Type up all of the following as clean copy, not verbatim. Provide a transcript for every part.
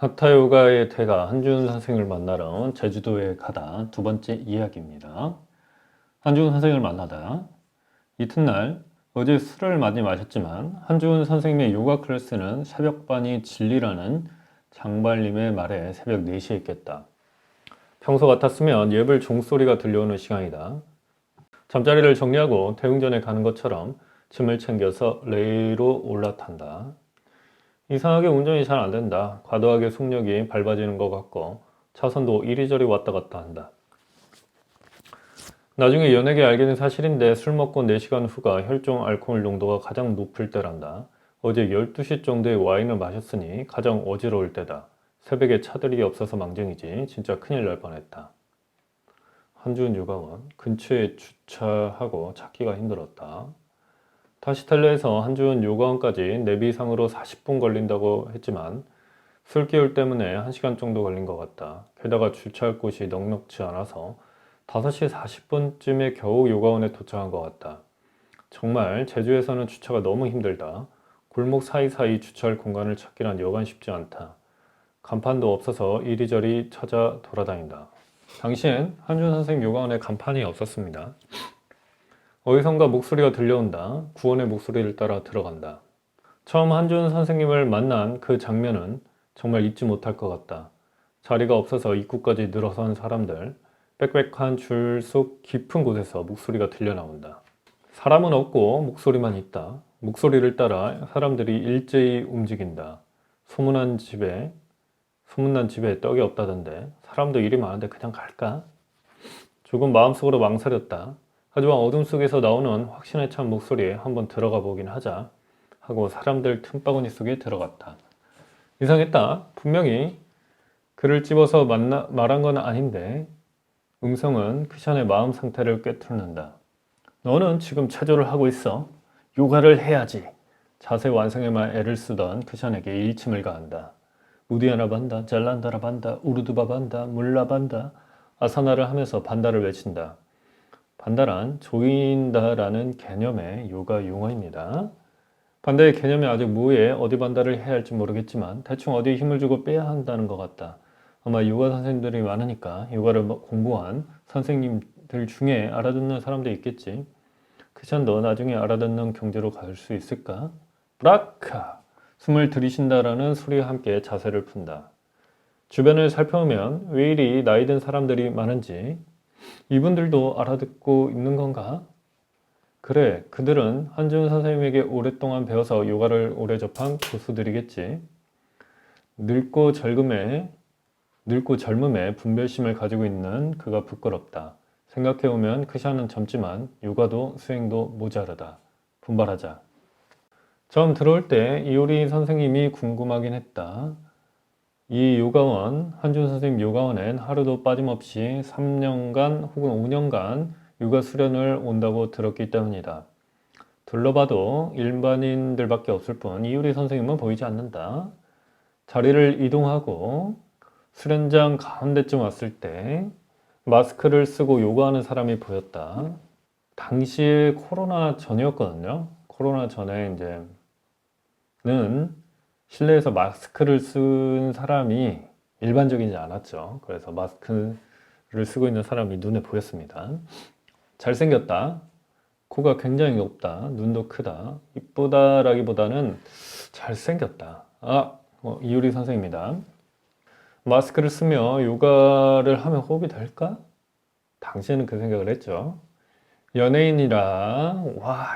하타요가의 태가 한준 선생을 만나러 제주도에 가다 두 번째 이야기입니다. 한준 선생을 만나다 이튿날 어제 술을 많이 마셨지만 한준 선생님의 요가 클래스는 새벽반이 진리라는 장발님의 말에 새벽 4시에 있겠다. 평소 같았으면 예불 종소리가 들려오는 시간이다. 잠자리를 정리하고 대웅전에 가는 것처럼 짐을 챙겨서 레일로 올라탄다. 이상하게 운전이 잘 안 된다. 과도하게 속력이 밟아지는 것 같고 차선도 이리저리 왔다 갔다 한다. 나중에 연예계 알게 된 사실인데 술 먹고 4시간 후가 혈중 알코올 농도가 가장 높을 때란다. 어제 12시 정도에 와인을 마셨으니 가장 어지러울 때다. 새벽에 차들이 없어서 망정이지 진짜 큰일 날 뻔했다. 한준 요가원 근처에 주차하고 찾기가 힘들었다. 다시 텔레에서 한준 요가원까지 내비상으로 40분 걸린다고 했지만 술기울 때문에 1시간 정도 걸린 것 같다. 게다가 주차할 곳이 넉넉지 않아서 5시 40분쯤에 겨우 요가원에 도착한 것 같다. 정말 제주에서는 주차가 너무 힘들다. 골목 사이사이 주차할 공간을 찾기란 여간 쉽지 않다. 간판도 없어서 이리저리 찾아 돌아다닌다. 당시엔 한준 선생님 요가원에 간판이 없었습니다. 어디선가 목소리가 들려온다. 구원의 목소리를 따라 들어간다. 처음 한준 선생님을 만난 그 장면은 정말 잊지 못할 것 같다. 자리가 없어서 입구까지 늘어선 사람들, 빽빽한 줄 속 깊은 곳에서 목소리가 들려 나온다. 사람은 없고 목소리만 있다. 목소리를 따라 사람들이 일제히 움직인다. 소문난 집에 떡이 없다던데 사람도 일이 많은데 그냥 갈까? 조금 마음속으로 망설였다. 하지만 어둠 속에서 나오는 확신에 찬 목소리에 한번 들어가 보긴 하자 하고 사람들 틈바구니 속에 들어갔다. 이상했다. 분명히 그를 찝어서 말한 건 아닌데 음성은 크샨의 마음 상태를 꿰뚫는다. 너는 지금 체조를 하고 있어. 요가를 해야지. 자세 완성에만 애를 쓰던 크샨에게 일침을 가한다. 우디아나 반다, 잘란다라 반다, 우르두바 반다, 물라 반다, 아사나를 하면서 반다를 외친다. 반다란 조인다라는 개념의 요가 용어입니다. 반다의 개념이 아직 모호해 어디 반다를 해야 할지 모르겠지만 대충 어디에 힘을 주고 빼야 한다는 것 같다. 아마 요가 선생님들이 많으니까 요가를 공부한 선생님들 중에 알아듣는 사람도 있겠지. 크샨도 나중에 알아듣는 경지로 갈 수 있을까? 브라카! 숨을 들이쉰다라는 소리와 함께 자세를 푼다. 주변을 살펴보면 왜 이리 나이 든 사람들이 많은지 이분들도 알아듣고 있는 건가? 그래, 그들은 한준 선생님에게 오랫동안 배워서 요가를 오래 접한 고수들이겠지. 늙고 젊음에 분별심을 가지고 있는 그가 부끄럽다. 생각해보면 크샤는 젊지만 요가도 수행도 모자르다. 분발하자. 처음 들어올 때 이효리 선생님이 궁금하긴 했다. 이 요가원, 한준 선생님 요가원엔 하루도 빠짐없이 3년간 혹은 5년간 요가 수련을 온다고 들었기 때문이다. 둘러봐도 일반인들밖에 없을 뿐 이효리 선생님은 보이지 않는다. 자리를 이동하고 수련장 가운데쯤 왔을 때 마스크를 쓰고 요가하는 사람이 보였다. 당시에 코로나 전이었거든요. 코로나 전에 이제는 실내에서 마스크를 쓴 사람이 일반적이지 않았죠. 그래서 마스크를 쓰고 있는 사람이 눈에 보였습니다. 잘생겼다. 코가 굉장히 높다. 눈도 크다. 이쁘다라기보다는 잘생겼다. 이효리 선생입니다. 마스크를 쓰며 요가를 하면 호흡이 될까? 당시에는 그 생각을 했죠. 연예인이라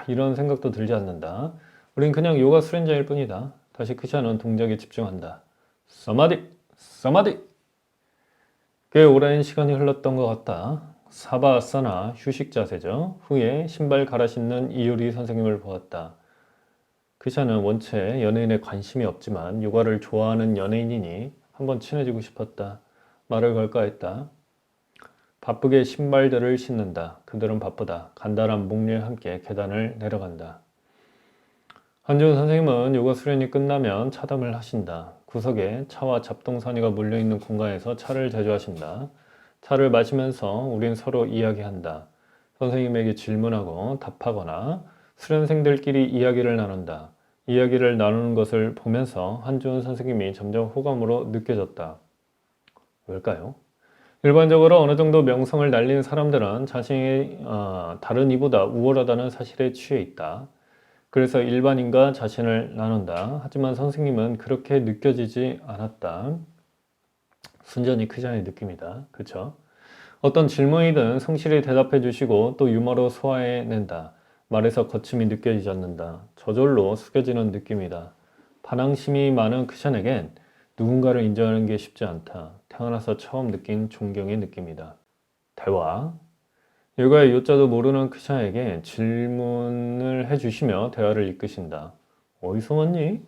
이런 생각도 들지 않는다. 우린 그냥 요가 수련자일 뿐이다. 다시 크샤는 동작에 집중한다. 사마디. 꽤 오랜 시간이 흘렀던 것 같다. 사바아사나 휴식 자세죠. 후에 신발 갈아 신는 이효리 선생님을 보았다. 크샤는 원체 연예인에 관심이 없지만 요가를 좋아하는 연예인이니 한번 친해지고 싶었다. 말을 걸까 했다. 바쁘게 신발들을 신는다. 그들은 바쁘다. 간단한 목례와 함께 계단을 내려간다. 한준 선생님은 요가 수련이 끝나면 차담을 하신다. 구석에 차와 잡동사니가 몰려있는 공간에서 차를 제조하신다. 차를 마시면서 우린 서로 이야기한다. 선생님에게 질문하고 답하거나 수련생들끼리 이야기를 나눈다. 이야기를 나누는 것을 보면서 한주은 선생님이 점점 호감으로 느껴졌다. 왜일까요? 일반적으로 어느 정도 명성을 날린 사람들은 자신이 다른 이보다 우월하다는 사실에 취해 있다. 그래서 일반인과 자신을 나눈다. 하지만 선생님은 그렇게 느껴지지 않았다. 순전히 그 자의 느낌이다. 그쵸? 어떤 질문이든 성실히 대답해 주시고 또 유머로 소화해낸다. 말에서 거침이 느껴지지 않는다. 저절로 숙여지는 느낌이다. 반항심이 많은 크샨에겐 누군가를 인정하는 게 쉽지 않다. 태어나서 처음 느낀 존경의 느낌이다. 대화. 요가의 요자도 모르는 크샨에게 질문을 해주시며 대화를 이끄신다. 어디서 왔니?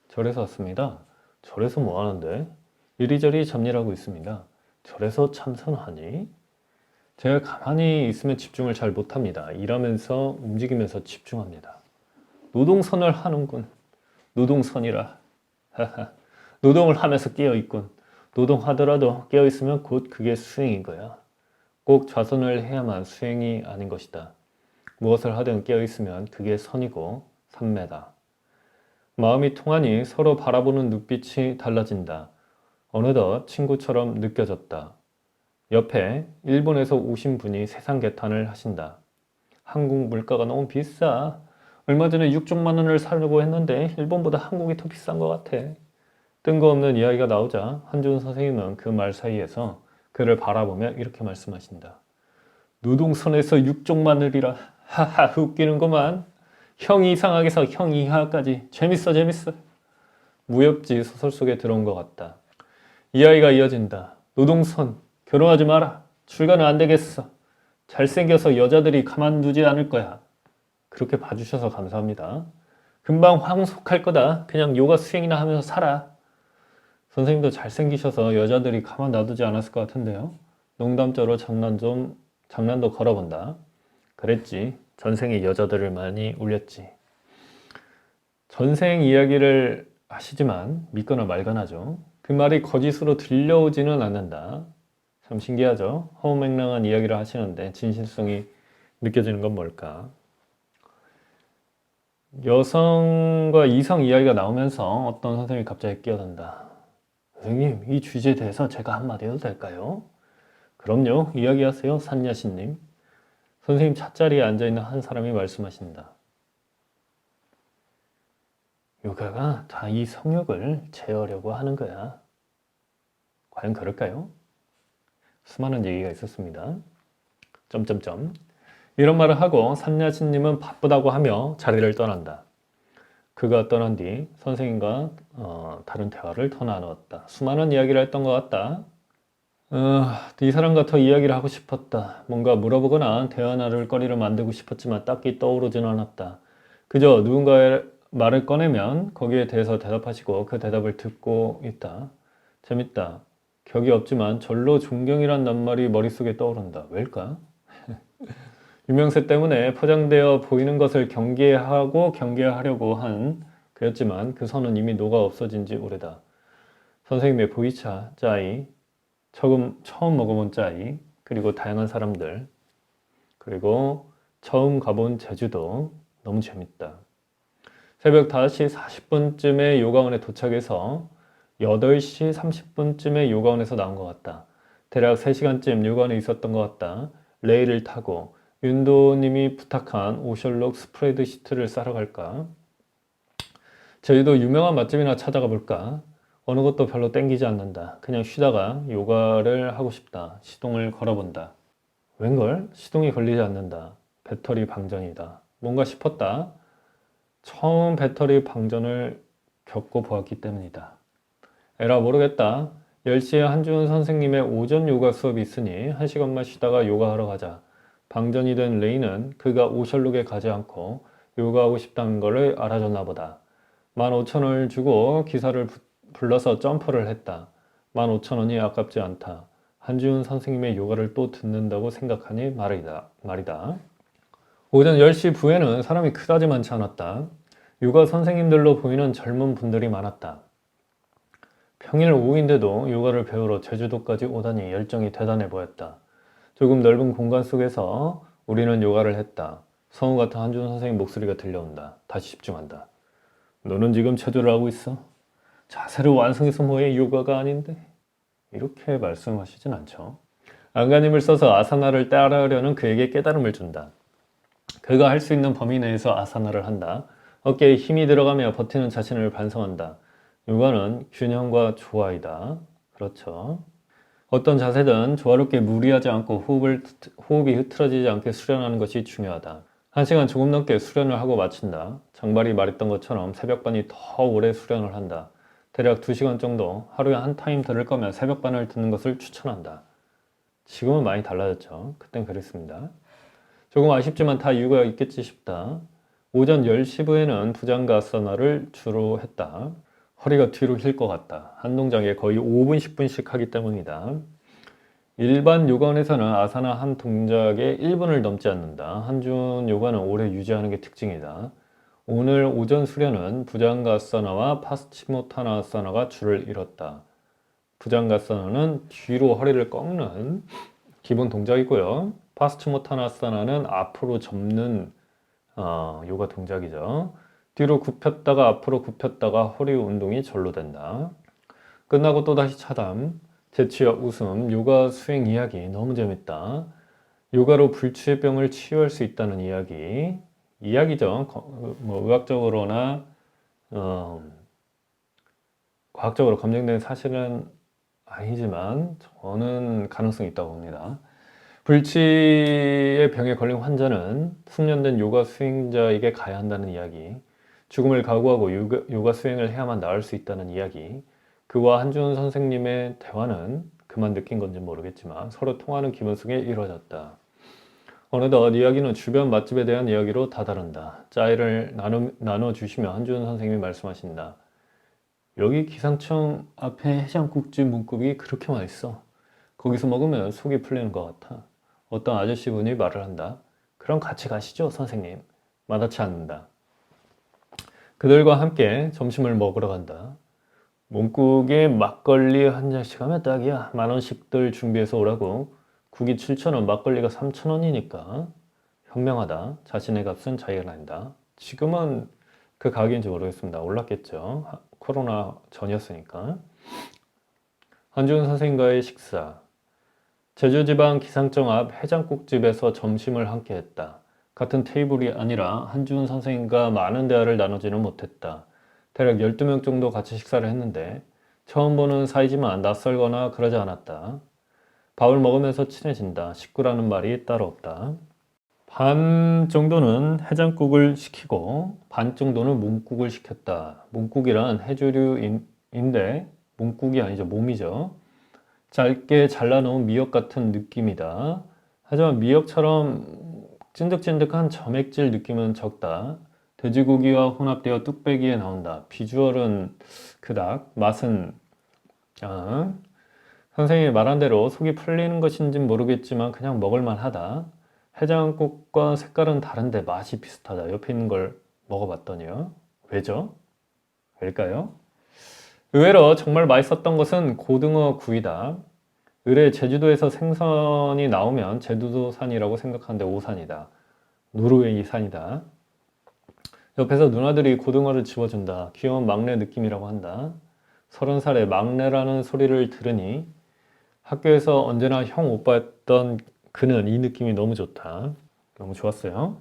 절에서 왔습니다. 절에서 뭐 하는데? 이리저리 잡일하고 있습니다. 절에서 참선하니? 제가 가만히 있으면 집중을 잘 못합니다. 일하면서 움직이면서 집중합니다. 노동선을 하는군. 노동선이라. 노동을 하면서 깨어있군. 노동하더라도 깨어있으면 곧 그게 수행인 거야. 꼭 좌선을 해야만 수행이 아닌 것이다. 무엇을 하든 깨어있으면 그게 선이고 삼매다. 마음이 통하니 서로 바라보는 눈빛이 달라진다. 어느덧 친구처럼 느껴졌다. 옆에 일본에서 오신 분이 세상 개탄을 하신다. 한국 물가가 너무 비싸. 얼마 전에 6천만 원을 사려고 했는데 일본보다 한국이 더 비싼 것 같아. 뜬금없는 이야기가 나오자 한준 선생님은 그 말 사이에서 그를 바라보며 이렇게 말씀하신다. 노동선에서 6천만 원이라. 하하 웃기는구만. 형 이상하게서 형 이하까지. 재밌어 재밌어. 무협지 소설 속에 들어온 것 같다. 이야기가 이어진다. 노동선. 결혼하지 마라. 출가는 안 되겠어. 잘생겨서 여자들이 가만두지 않을 거야. 그렇게 봐주셔서 감사합니다. 금방 황속할 거다. 그냥 요가 수행이나 하면서 살아. 선생님도 잘생기셔서 여자들이 가만 놔두지 않았을 것 같은데요. 농담조로 장난도 걸어본다. 그랬지. 전생에 여자들을 많이 울렸지. 전생 이야기를 하시지만 믿거나 말거나죠. 그 말이 거짓으로 들려오지는 않는다. 참 신기하죠? 허무맹랑한 이야기를 하시는데 진실성이 느껴지는 건 뭘까? 여성과 이성 이야기가 나오면서 어떤 선생님이 갑자기 끼어든다. 선생님, 이 주제에 대해서 제가 한마디 해도 될까요? 그럼요, 이야기하세요, 산야신님. 선생님 찻자리에 앉아있는 한 사람이 말씀하신다. 요가가 다 이 성욕을 제어하려고 하는 거야. 과연 그럴까요? 수많은 얘기가 있었습니다. 점점점. 이런 말을 하고 산야신님은 바쁘다고 하며 자리를 떠난다. 그가 떠난 뒤 선생님과 다른 대화를 더 나누었다. 수많은 이야기를 했던 것 같다. 이 사람과 더 이야기를 하고 싶었다. 뭔가 물어보거나 대화 나눌 거리를 만들고 싶었지만 딱히 떠오르지는 않았다. 그저 누군가의 말을 꺼내면 거기에 대해서 대답하시고 그 대답을 듣고 있다. 재밌다. 격이 없지만 절로 존경이란 낱말이 머릿속에 떠오른다. 왜일까? 유명세 때문에 포장되어 보이는 것을 경계하려고 한 그였지만 그 선은 이미 녹아 없어진 지 오래다. 선생님의 보이차, 짜이, 처음 먹어본 짜이, 그리고 다양한 사람들, 그리고 처음 가본 제주도 너무 재밌다. 새벽 5시 40분쯤에 요가원에 도착해서 8시 30분쯤에 요가원에서 나온 것 같다. 대략 3시간쯤 요가원에 있었던 것 같다. 레일을 타고 윤도님이 부탁한 오셜록 스프레드 시트를 싸러 갈까? 저희도 유명한 맛집이나 찾아가 볼까? 어느 것도 별로 땡기지 않는다. 그냥 쉬다가 요가를 하고 싶다. 시동을 걸어본다. 웬걸? 시동이 걸리지 않는다. 배터리 방전이다. 뭔가 싶었다. 처음 배터리 방전을 겪어보았기 때문이다. 에라 모르겠다. 10시에 한주은 선생님의 오전 요가 수업이 있으니 1시간만 쉬다가 요가하러 가자. 방전이 된 레이는 그가 오셜록에 가지 않고 요가하고 싶다는 것을 알아줬나 보다. 15,000원을 주고 기사를 불러서 점퍼를 했다. 15,000원이 아깝지 않다. 한주은 선생님의 요가를 또 듣는다고 생각하니 말이다. 오전 10시 부에는 사람이 그다지 많지 않았다. 요가 선생님들로 보이는 젊은 분들이 많았다. 평일 오후인데도 요가를 배우러 제주도까지 오다니 열정이 대단해 보였다. 조금 넓은 공간 속에서 우리는 요가를 했다. 성우 같은 한준 선생님 목소리가 들려온다. 다시 집중한다. 너는 지금 체조를 하고 있어. 자세를 완성해서 뭐해? 요가가 아닌데. 이렇게 말씀하시진 않죠. 안간힘을 써서 아사나를 따라하려는 그에게 깨달음을 준다. 그가 할 수 있는 범위 내에서 아사나를 한다. 어깨에 힘이 들어가며 버티는 자신을 반성한다. 요가는 균형과 조화이다. 그렇죠. 어떤 자세든 조화롭게 무리하지 않고 호흡이 흐트러지지 않게 수련하는 것이 중요하다. 1시간 조금 넘게 수련을 하고 마친다. 장발이 말했던 것처럼 새벽반이 더 오래 수련을 한다. 대략 2시간 정도 하루에 한 타임 들을 거면 새벽반을 듣는 것을 추천한다. 지금은 많이 달라졌죠. 그땐 그랬습니다. 조금 아쉽지만 다 이유가 있겠지 싶다. 오전 10시 부에는 부장가 아사나를 주로 했다. 허리가 뒤로 힐 것 같다. 한 동작에 거의 5분, 10분씩 하기 때문이다. 일반 요가원에서는 아사나 한 동작에 1분을 넘지 않는다. 한준 요가는 오래 유지하는 게 특징이다. 오늘 오전 수련은 부장가사나와 파스치모타나사나가 줄을 이뤘다. 부장가사나는 뒤로 허리를 꺾는 기본 동작이고요. 파스치모타나사나는 앞으로 접는 요가 동작이죠. 뒤로 굽혔다가 앞으로 굽혔다가 허리 운동이 절로 된다. 끝나고 또다시 차담, 재취와 웃음, 요가 수행 이야기 너무 재밌다. 요가로 불치병을 치유할 수 있다는 이야기죠. 뭐 의학적으로나 과학적으로 검증된 사실은 아니지만 저는 가능성이 있다고 봅니다. 불치의 병에 걸린 환자는 숙련된 요가 수행자에게 가야 한다는 이야기, 죽음을 각오하고 요가 수행을 해야만 나을 수 있다는 이야기, 그와 한준 선생님의 대화는 그만 느낀 건지 모르겠지만 서로 통하는 기분 속에 이루어졌다. 어느덧 이야기는 주변 맛집에 대한 이야기로 다다른다. 짜이를 나눠주시며 한준 선생님이 말씀하신다. 여기 기상청 앞에 해장국집 문국이 그렇게 맛있어. 거기서 먹으면 속이 풀리는 것 같아. 어떤 아저씨분이 말을 한다. 그럼 같이 가시죠, 선생님. 마다치 않는다. 그들과 함께 점심을 먹으러 간다. 문국에 막걸리 한 잔씩 하면 딱이야. 10,000원씩들 준비해서 오라고. 국이 7,000원, 막걸리가 3,000원이니까. 현명하다. 자신의 값은 자기가 낸다. 지금은 그 가격인지 모르겠습니다. 올랐겠죠. 코로나 전이었으니까. 한준 선생과의 식사. 제주지방 기상청 앞 해장국집에서 점심을 함께 했다. 같은 테이블이 아니라 한준 선생과 많은 대화를 나누지는 못했다. 대략 12명 정도 같이 식사를 했는데 처음 보는 사이지만 낯설거나 그러지 않았다. 밥을 먹으면서 친해진다. 식구라는 말이 따로 없다. 반 정도는 해장국을 시키고 반 정도는 몸국을 시켰다. 몸국이란 해조류인데 몸국이 아니죠. 몸이죠. 짧게 잘라놓은 미역 같은 느낌이다. 하지만 미역처럼 찐득찐득한 점액질 느낌은 적다. 돼지고기와 혼합되어 뚝배기에 나온다. 비주얼은 그닥, 맛은 선생님이 말한 대로 속이 풀리는 것인지는 모르겠지만 그냥 먹을만 하다. 해장국과 색깔은 다른데 맛이 비슷하다. 옆에 있는 걸 먹어봤더니요. 왜죠? 왜일까요? 의외로 정말 맛있었던 것은 고등어 구이다. 을에 제주도에서 생선이 나오면 제주도산이라고 생각하는데 오산이다. 노르웨이 산이다. 옆에서 누나들이 고등어를 집어준다. 귀여운 막내 느낌이라고 한다. 30살에 막내라는 소리를 들으니 학교에서 언제나 형 오빠였던 그는 이 느낌이 너무 좋다. 너무 좋았어요.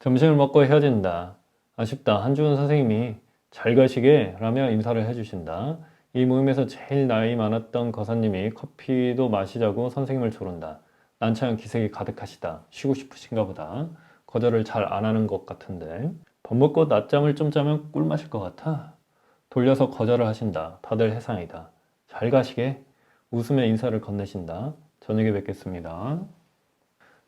점심을 먹고 헤어진다. 아쉽다. 한주은 선생님이 잘 가시게 라며 인사를 해주신다. 이 모임에서 제일 나이 많았던 거사님이 커피도 마시자고 선생님을 조른다. 난처한 기색이 가득하시다. 쉬고 싶으신가 보다. 거절을 잘 안 하는 것 같은데. 밥 먹고 낮잠을 좀 자면 꿀 마실 것 같아. 돌려서 거절을 하신다. 다들 해상이다. 잘 가시게. 웃으며 인사를 건네신다. 저녁에 뵙겠습니다.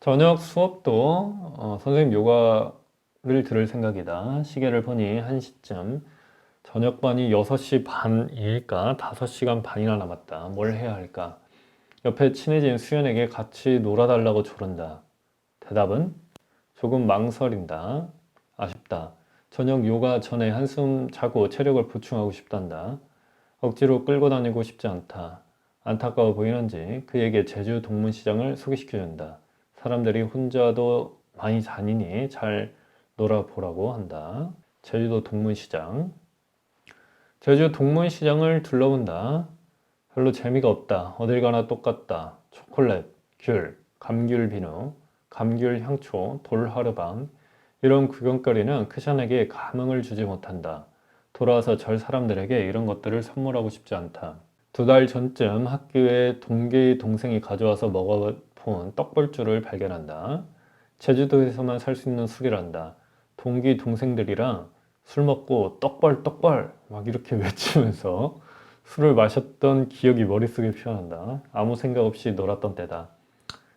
저녁 수업도 선생님 요가를 들을 생각이다. 시계를 보니 1시쯤. 저녁반이 6시 반이니까 5시간 반이나 남았다. 뭘 해야 할까? 옆에 친해진 수연에게 같이 놀아달라고 조른다. 대답은? 조금 망설인다. 아쉽다. 저녁 요가 전에 한숨 자고 체력을 보충하고 싶단다. 억지로 끌고 다니고 싶지 않다. 안타까워 보이는지 그에게 제주 동문시장을 소개시켜준다. 사람들이 혼자도 많이 다니니 잘 놀아보라고 한다. 제주도 동문시장. 제주 동문시장을 둘러본다. 별로 재미가 없다. 어딜 가나 똑같다. 초콜릿, 귤, 감귤 비누, 감귤 향초, 돌하르방 이런 구경거리는 크샨에게 감흥을 주지 못한다. 돌아와서 절 사람들에게 이런 것들을 선물하고 싶지 않다. 2달 전쯤 학교에 동계의 동생이 가져와서 먹어본 떡벌주를 발견한다. 제주도에서만 살 수 있는 술이란다. 동기 동생들이랑 술 먹고 떡벌 막 이렇게 외치면서 술을 마셨던 기억이 머릿속에 피어난다. 아무 생각 없이 놀았던 때다.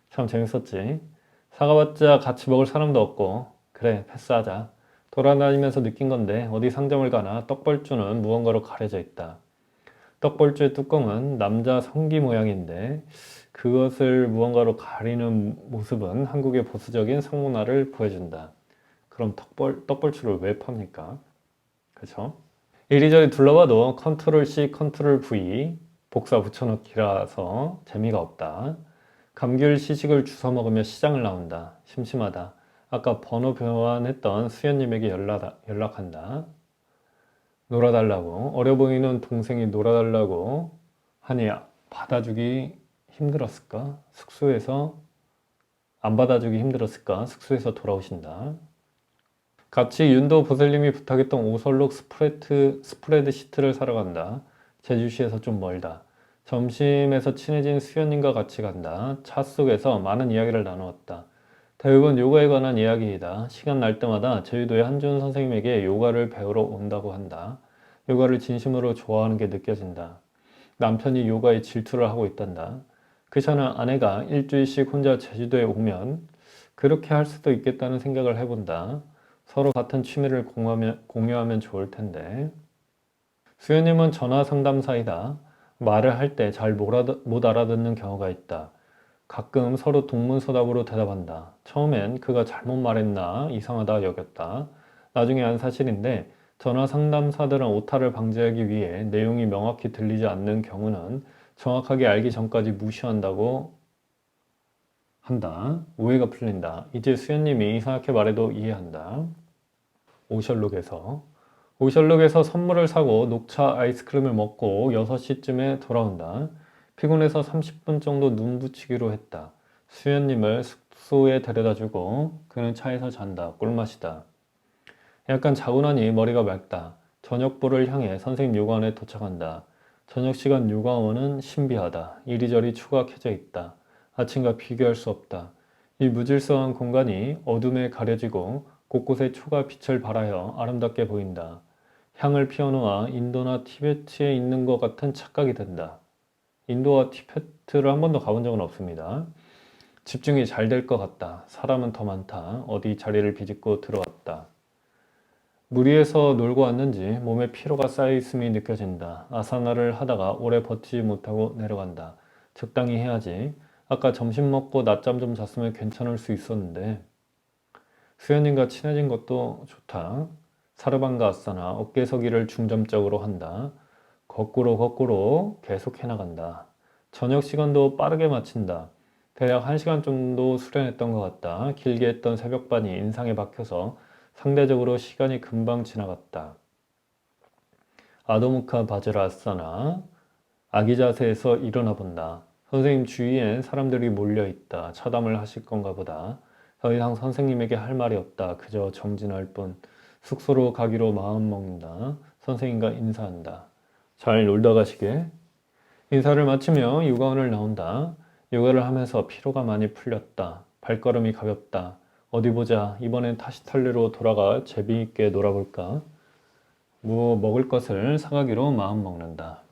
참 재밌었지. 사가봤자 같이 먹을 사람도 없고 그래 패스하자. 돌아다니면서 느낀 건데 어디 상점을 가나 떡벌주는 무언가로 가려져 있다. 떡벌주의 뚜껑은 남자 성기 모양인데 그것을 무언가로 가리는 모습은 한국의 보수적인 성문화를 보여준다. 그럼 떡벌주를 왜 팝니까? 그렇죠? 이리저리 둘러봐도 컨트롤 C, 컨트롤 V 복사 붙여넣기라서 재미가 없다. 감귤 시식을 주워 먹으며 시장을 나온다. 심심하다. 아까 번호 교환했던 수연님에게 연락한다. 놀아달라고. 어려 보이는 동생이 놀아달라고 하니 받아주기 힘들었을까? 숙소에서 안 받아주기 힘들었을까? 숙소에서 돌아오신다. 같이 윤도 보슬님이 부탁했던 오설록 스프레드 시트를 사러 간다. 제주시에서 좀 멀다. 점심에서 친해진 수연님과 같이 간다. 차 속에서 많은 이야기를 나누었다. 대부분 요가에 관한 이야기이다. 시간 날 때마다 제주도의 한준 선생님에게 요가를 배우러 온다고 한다. 요가를 진심으로 좋아하는 게 느껴진다. 남편이 요가에 질투를 하고 있단다. 그전에 아내가 일주일씩 혼자 제주도에 오면 그렇게 할 수도 있겠다는 생각을 해본다. 서로 같은 취미를 공유하면 좋을 텐데. 수연님은 전화 상담사이다. 말을 할 때 잘 못 알아듣는 경우가 있다. 가끔 서로 동문서답으로 대답한다. 처음엔 그가 잘못 말했나 이상하다 여겼다. 나중에 안 사실인데 전화 상담사들은 오타를 방지하기 위해 내용이 명확히 들리지 않는 경우는 정확하게 알기 전까지 무시한다고 한다. 오해가 풀린다. 이제 수연님이 이상하게 말해도 이해한다. 오셜록에서 선물을 사고 녹차 아이스크림을 먹고 6시쯤에 돌아온다. 피곤해서 30분 정도 눈 붙이기로 했다. 수연님을 숙소에 데려다주고 그는 차에서 잔다. 꿀맛이다. 약간 자고 나니 머리가 맑다. 저녁부를 향해 선생님 요가원에 도착한다. 저녁 시간 요가원은 신비하다. 이리저리 추가 켜져 있다. 아침과 비교할 수 없다. 이 무질서한 공간이 어둠에 가려지고 곳곳에 초가 빛을 발하여 아름답게 보인다. 향을 피워놓아 인도나 티베트에 있는 것 같은 착각이 든다. 인도와 티베트를 한 번도 가본 적은 없습니다. 집중이 잘 될 것 같다. 사람은 더 많다. 어디 자리를 비집고 들어왔다. 무리해서 놀고 왔는지 몸에 피로가 쌓여 있음이 느껴진다. 아사나를 하다가 오래 버티지 못하고 내려간다. 적당히 해야지. 아까 점심 먹고 낮잠 좀 잤으면 괜찮을 수 있었는데. 수연님과 친해진 것도 좋다. 사르반가 아사나 어깨서기를 중점적으로 한다. 거꾸로 계속 해나간다. 저녁 시간도 빠르게 마친다. 대략 1시간 정도 수련했던 것 같다. 길게 했던 새벽반이 인상에 박혀서 상대적으로 시간이 금방 지나갔다. 아도무카 바즈라 아사나 아기 자세에서 일어나 본다. 선생님 주위엔 사람들이 몰려있다. 차담을 하실 건가 보다. 더 이상 선생님에게 할 말이 없다. 그저 정진할 뿐. 숙소로 가기로 마음먹는다. 선생님과 인사한다. 잘 놀다 가시게. 인사를 마치며 요가원을 나온다. 요가를 하면서 피로가 많이 풀렸다. 발걸음이 가볍다. 어디 보자. 이번엔 타시탈리로 돌아가 재미있게 놀아볼까. 뭐 먹을 것을 사가기로 마음먹는다.